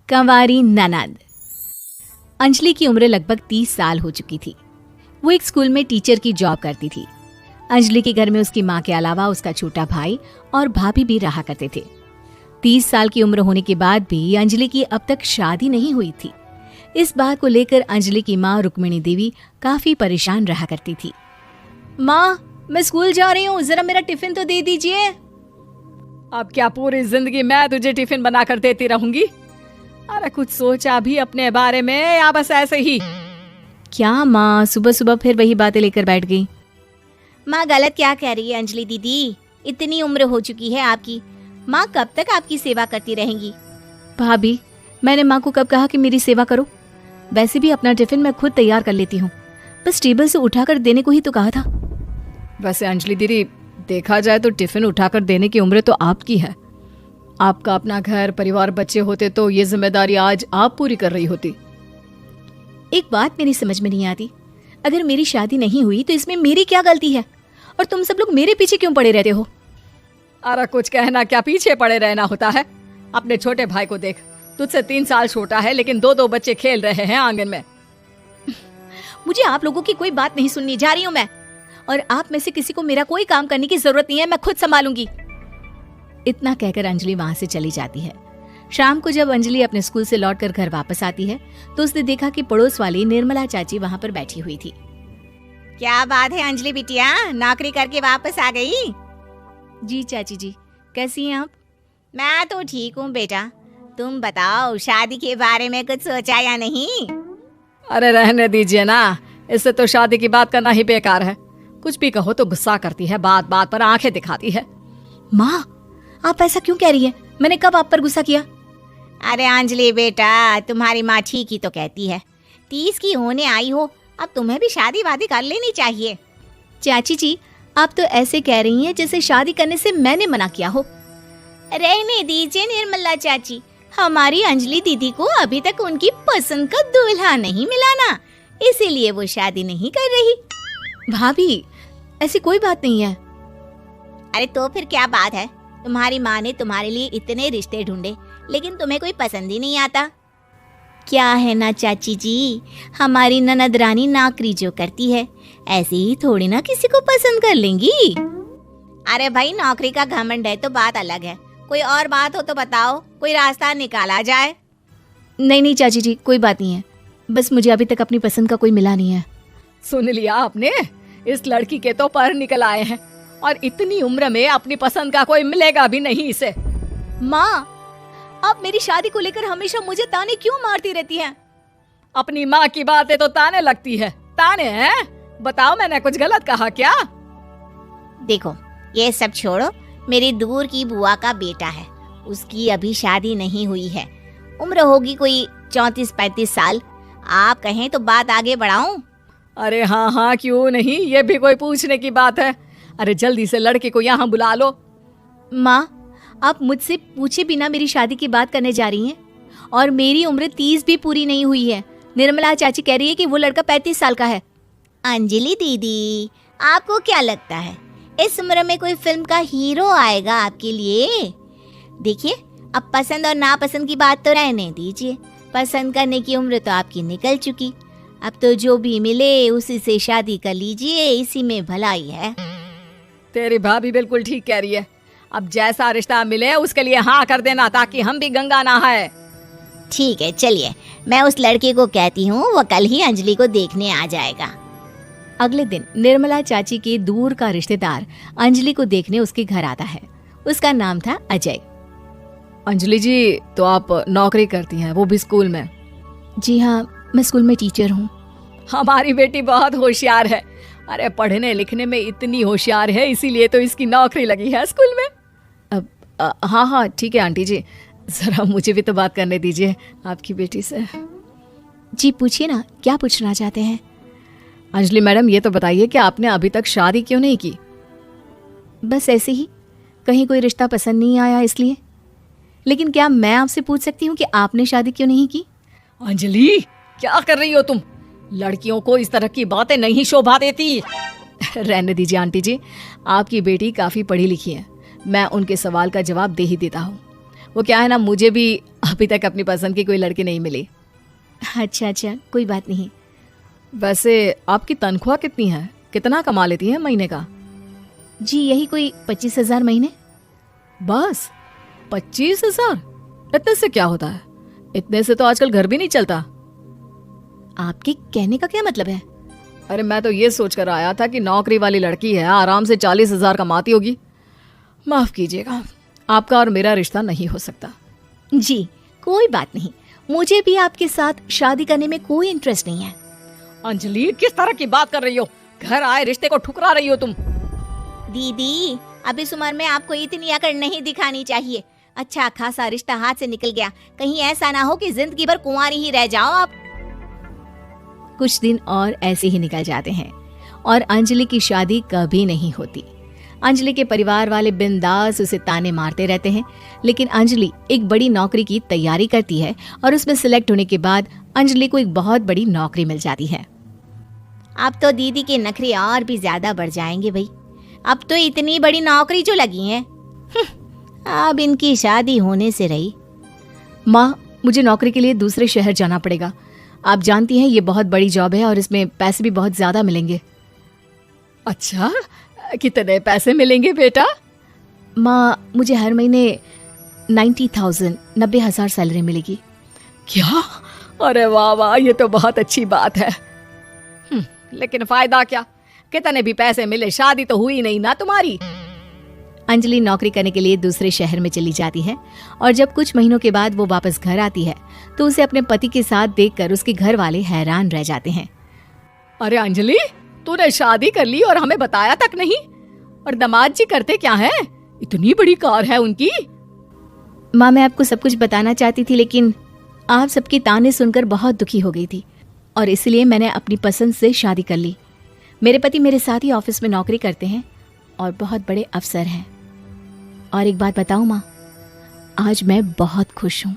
कंवारी ननद। अंजलि की उम्र लगभग 30 साल हो चुकी थी। वो एक स्कूल में टीचर की जॉब करती थी। अंजलि के घर में उसकी माँ के अलावा उसका छोटा भाई और भाभी भी रहा करते थे। 30 साल की उम्र होने के बाद भी अंजलि की अब तक शादी नहीं हुई थी। इस बात को लेकर अंजलि की माँ रुक्मिणी देवी काफी परेशान रहा करती थी। माँ, मैं स्कूल जा रही हूँ, जरा मेरा टिफिन तो दे दीजिए। अब क्या पूरी जिंदगी मैं तुझे टिफिन बना कर देती रहूंगी? अरे कुछ सोचा भी अपने बारे में या बस ऐसे ही? क्या माँ, सुबह सुबह फिर वही बातें लेकर बैठ गई। माँ गलत क्या कह रही है अंजलि दीदी? इतनी उम्र हो चुकी है आपकी, माँ कब तक आपकी सेवा करती रहेंगी? भाभी, मैंने माँ को कब कहा कि मेरी सेवा करो? वैसे भी अपना टिफिन मैं खुद तैयार कर लेती हूँ, बस टेबल से उठाकर देने को ही तो कहा था। वैसे अंजलि दीदी, देखा जाए तो टिफिन उठाकर देने की उम्र तो आपकी है। आपका अपना घर परिवार बच्चे होते तो ये जिम्मेदारी आज आप पूरी कर रही होती। एक बात मेरी समझ में नहीं आती, अगर मेरी शादी नहीं हुई तो इसमें मेरी क्या गलती है और तुम सब लोग मेरे पीछे क्यों पड़े रहते हो? अरे कुछ कहना क्या पीछे पड़े रहना होता है? अपने छोटे भाई को देख, तुझसे 3 साल छोटा है लेकिन 2 बच्चे खेल रहे हैं आंगन में। मुझे आप लोगों की कोई बात नहीं सुननी, जा रही हूँ मैं। और आप में से किसी को मेरा कोई काम करने की जरूरत नहीं है, मैं खुद संभालूंगी। इतना कहकर अंजलि वहां से चली जाती है। शाम को जब अंजलि अपने स्कूल से लौटकर घर वापस आती है तो उसने देखा कि पड़ोस वाली निर्मला चाची वहां पर बैठी हुई थी। क्या बात है अंजलि बिटिया, नौकरी करके वापस आ गई? जी चाची जी, कैसी हैं आप? मैं तो ठीक हूँ बेटा, तुम बताओ शादी के बारे में कुछ सोचा या नहीं? अरे रहने दीजिए ना, इससे तो शादी की बात करना ही बेकार है। कुछ भी कहो तो गुस्सा करती है, बात बात पर आंखें दिखाती है। माँ, आप ऐसा क्यों कह रही है? मैंने कब आप पर गुस्सा किया? अरे अंजलि बेटा, तुम्हारी माँ ठीक ही तो कहती है। 30 की होने आई हो, अब तुम्हें भी शादी वादी कर लेनी चाहिए। चाची जी, आप तो ऐसे कह रही हैं जैसे शादी करने से मैंने मना किया हो। रहने दीजिए निर्मला चाची, हमारी अंजलि दीदी को अभी तक उनकी पसंद का दूल्हा नहीं मिला ना, इसीलिए वो शादी नहीं कर रही। भाभी, ऐसी कोई बात नहीं है। अरे तो फिर क्या बात है? तुम्हारी माँ ने तुम्हारे लिए इतने रिश्ते ढूंढे लेकिन तुम्हें कोई पसंद ही नहीं आता। क्या है ना चाची जी, हमारी ननद रानी नौकरी जो करती है ऐसे ही थोड़ी ना किसी को पसंद कर लेंगी। अरे भाई, नौकरी का घमंड है तो बात अलग है, कोई और बात हो तो बताओ, कोई रास्ता निकाला जाए। नहीं नहीं चाची जी, कोई बात नहीं है, बस मुझे अभी तक अपनी पसंद का कोई मिला नहीं है। सुन लिया आपने, इस लड़की के तो पर निकल आए हैं और इतनी उम्र में अपनी पसंद का कोई मिलेगा भी नहीं इसे। माँ, आप मेरी शादी को लेकर हमेशा मुझे ताने क्यों मारती रहती हैं? अपनी माँ की बातें तो ताने लगती है। ताने हैं? बताओ, मैंने कुछ गलत कहा क्या? देखो, ये सब छोड़ो, मेरी दूर की बुआ का बेटा है, उसकी अभी शादी नहीं हुई है, उम्र होगी कोई 34-35 साल। आप कहें तो बात आगे बढ़ाऊं? अरे हाँ हाँ, क्यों नहीं, ये भी कोई पूछने की बात है। अरे जल्दी से लड़के को यहाँ बुला लो। माँ, आप मुझसे पूछे बिना मेरी शादी की बात करने जा रही हैं और मेरी उम्र 30 भी पूरी नहीं हुई है। निर्मला चाची कह रही है कि वो लड़का 35 साल का है। अंजलि दीदी, आपको क्या लगता है इस उम्र में कोई फिल्म का हीरो आएगा आपके लिए? देखिए, अब पसंद और नापसंद की बात तो रहने दीजिए, पसंद करने की उम्र तो आपकी निकल चुकी, अब तो जो भी मिले उसी से शादी कर लीजिए, इसी में भलाई है। तेरी भाभी बिल्कुल ठीक कह रही है, अब जैसा रिश्ता मिले उसके लिए हाँ कर देना ताकि हम भी गंगा नहाए। ठीक है, चलिए मैं उस लड़के को कहती हूँ, वो कल ही अंजलि को देखने आ जाएगा। अगले दिन निर्मला चाची के दूर का रिश्तेदार अंजलि को देखने उसके घर आता है। उसका नाम था अजय। अंजलि जी, तो आप नौकरी करती हैं, वो भी स्कूल में? जी हाँ, मैं स्कूल में टीचर हूँ। हमारी बेटी बहुत होशियार है। अरे पढ़ने लिखने में इतनी होशियार है, इसीलिए तो इसकी नौकरी लगी है स्कूल में। हाँ हाँ ठीक है आंटी जी, जरा मुझे भी तो बात करने दीजिए आपकी बेटी से। जी पूछिए ना, क्या पूछना चाहते हैं? अंजलि मैडम, ये तो बताइए कि आपने अभी तक शादी क्यों नहीं की? बस ऐसे ही, कहीं कोई रिश्ता पसंद नहीं आया इसलिए। लेकिन क्या मैं आपसे पूछ सकती हूँ कि आपने शादी क्यों नहीं की? अंजलि, क्या कर रही हो तुम? लड़कियों को इस तरह की बातें नहीं शोभा देती। रहने दीजिए आंटी जी, आपकी बेटी काफ़ी पढ़ी लिखी है, मैं उनके सवाल का जवाब दे ही देता हूँ। वो क्या है ना, मुझे भी अभी तक अपनी पसंद की कोई लड़की नहीं मिली। अच्छा अच्छा, कोई बात नहीं। वैसे आपकी तनख्वाह कितनी है, कितना कमा लेती हैं महीने का? जी यही कोई 25,000 महीने। बस 25,000? इतने से क्या होता है? इतने से तो आजकल घर भी नहीं चलता। आपके कहने का क्या मतलब है? अरे मैं तो ये सोच कर आया था कि नौकरी वाली लड़की है, आराम से 40,000 कमाती होगी। माफ कीजिएगा, आपका और मेरा रिश्ता नहीं हो सकता। जी कोई बात नहीं, मुझे भी आपके साथ शादी करने में कोई इंटरेस्ट नहीं है। अंजलि, किस तरह की बात कर रही हो? घर आए रिश्ते को ठुकरा रही हो तुम। दीदी, अब इस उम्र में आपको इतनी अकड़ नहीं दिखानी चाहिए। अच्छा खासा रिश्ता हाथ से निकल गया, कहीं ऐसा ना हो कि जिंदगी भर कुंवारी ही रह जाओ आप। कुछ दिन और ऐसे ही निकल जाते हैं और अंजलि की शादी कभी नहीं होती। अंजलि के परिवार वाले बिंदास उसे ताने मारते रहते हैं, लेकिन अंजलि एक बड़ी नौकरी की तैयारी करती है और उसमें सिलेक्ट होने के बाद अंजलि को एक बहुत बड़ी नौकरी मिल जाती है। अब तो दीदी के नखरे और भी ज्यादा बढ़ जाएंगे भाई। अब तो इतनी बड़ी नौकरी जो लगी है, अब इनकी शादी होने से रही। माँ, मुझे नौकरी के लिए दूसरे शहर जाना पड़ेगा। आप जानती हैं ये बहुत बड़ी जॉब है और इसमें पैसे भी बहुत ज्यादा मिलेंगे। अच्छा, कितने पैसे मिलेंगे बेटा? माँ, मुझे हर महीने 90,000 सैलरी मिलेगी। क्या? अरे वाह वाह, ये तो बहुत अच्छी बात है। लेकिन फायदा क्या? कितने भी पैसे मिले, शादी तो हुई नहीं ना तुम्हारी। अंजलि नौकरी करने के लिए दूसरे शहर में चली जाती है और जब कुछ महीनों के बाद वो वापस घर आती है तो उसे अपने पति के साथ देखकर उसके घर वाले हैरान रह जाते हैं। अरे अंजलि, तूने शादी कर ली और हमें बताया तक नहीं। और दामाद जी करते क्या हैं? इतनी बड़ी कार है उनकी। माँ, मैं आपको सब कुछ बताना चाहती थी, लेकिन आप सबके ताने सुनकर बहुत दुखी हो गई थी और इसलिए मैंने अपनी पसंद से शादी कर ली। मेरे पति मेरे साथ ही ऑफिस में नौकरी करते हैं और बहुत बड़े अफसर हैं। और एक बात बताऊं माँ, आज मैं बहुत खुश हूँ।